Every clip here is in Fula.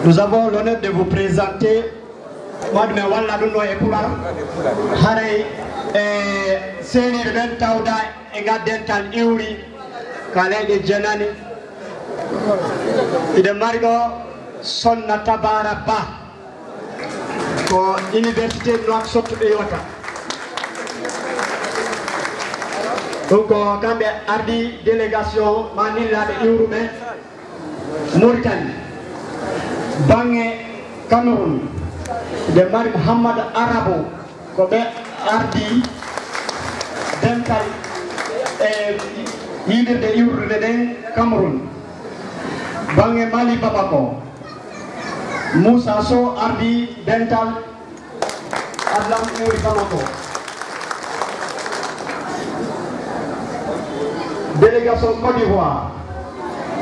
Nous avons l'honneur de vous présenter Madame Walladuno et Poular. Harry Seni Ben Tauda et Gadental Iuri, Kale de Janani. Et de Margo Sonna Tabara Ba pour l'Université de Nouakchott et Yota. Donc, quand Ardi délégation Manila de Iouroumé, Mauritanie, Bangé Cameroun, de Marie Mohamed Arabo, comme Ardi Dental et Ydir de Iouroumé Cameroun, Bangé Mali Babako, Moussa So Ardi Dental Adlam Iouroumé Bamako. Délégation Côte d'Ivoire,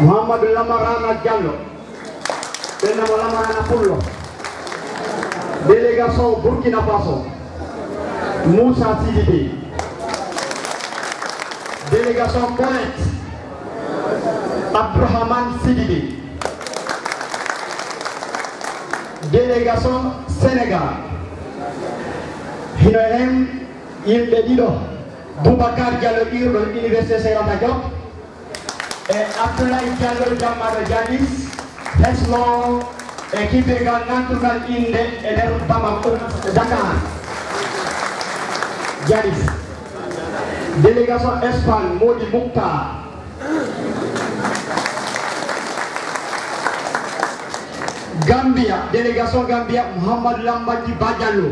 Mohamed Lamarana Diallo, Benamo Lamarana Pullo. Délégation Burkina Faso, Moussa Sidibé. Délégation Poète, Abdrahman Sidibé. Délégation Sénégal, Hinohem Yilbedido. Boubacar Diallo de l'Université Seyrata Diop et Abdoulaye Diallo Jamaro Dianis, Heslo, équipe Natural Inde et le Bamako Dakar. Dianis. Délégation Espagne, Modi Moukta. Gambia, délégation Gambia, Mohamed Lambadi Badiallo.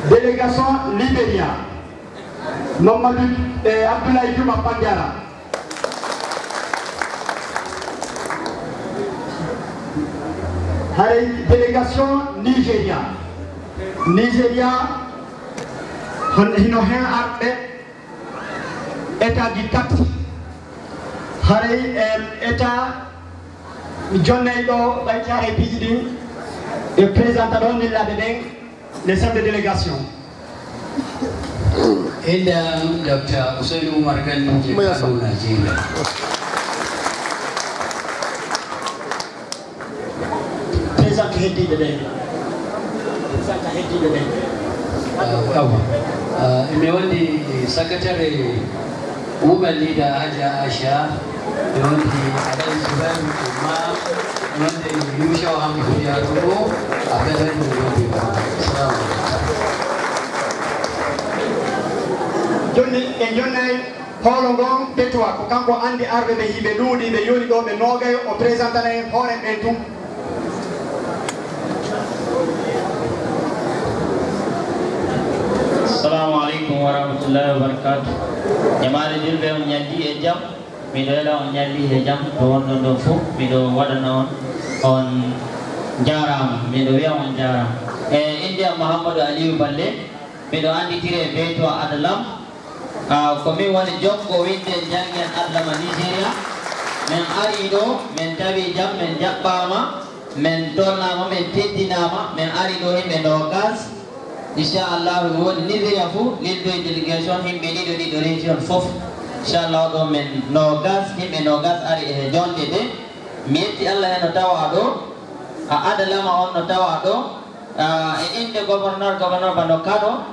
Délégation Libéria, Mamadou Abdoulaye Diouma Pandiara. Délégation Nigeria. Nigeria, Hinohen Arbe, État du Tati. État Johnnedo Baïkare Pizidi, et présentant de la les chefs de délégation. Et Dr. Ousseynou Margan Djekarouna Djinga. Présent Hédi de Deng. Imeondi secretary woman leader Haja Asha, Imeondi Adel Zubair Kuma, Imeondi Yusha Hamdu Yarugo, Abel Imeondi. Jonni holongon petwa ko kanko andi arbe be hibe duudi be yoni do be nogay o présentana en hore ben tum. Assalamu alaikum warahmatullahi wabarakatuh. Jamaare julbe on nyandi e jam mi do ela on nyandi e jam to wonno do fu mi do wadana on jaram mi do wi'a on jaram e India Muhammadu Aliyu Balle mi do anditire be to adalam komi woni jokko winde jangen adlama Nigeria men ari do men tawi jam men jabbama men tonnama men teddinama men ari do himbe nogas inshallah woni Nigeria fu lildo delegation himbe dido region fof inshallah do men nogas himbe nogas ari e jonde de mi yetti Allah en tawa do adalama on no tawa do e inde governor bando kado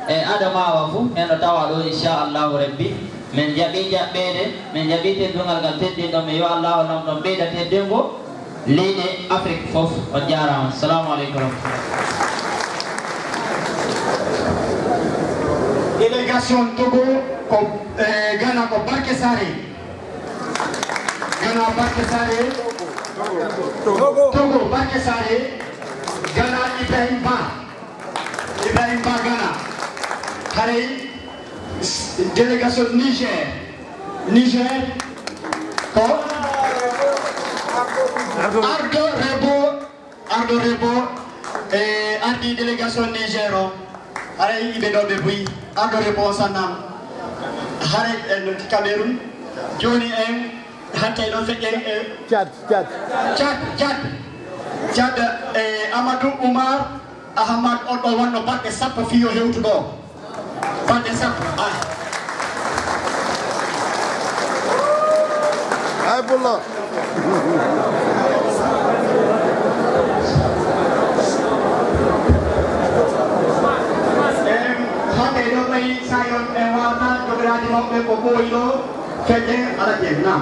e adama wafu en tawa do inshallah rabbi men jabi jabbede men jabi teddungal gal teddi do mi yo Allah nam do beeda teddengo leyde Afrique fof on jarama. Assalamu alaikum. Délégation Togo Ghana ko Barke Sare. Ghana Barke Sare. Togo Barke Sare. Ghana Ibrahim Ba Ghana. Harry, délégation Niger, ko Ardo Rebo, et Ardi délégation Nigero, Harry ibe do be bui, Ardo Rebo sanam, Harry en Cameroun, Johnny en Hatay do feken Chad Amadou Oumar Ahmad Odo wonno batte sappo fiyo hewtugo. Batte sappo. Aybollah. Sayon Ewata, Jogradimok, Popo, Kete, Alajem, Nam.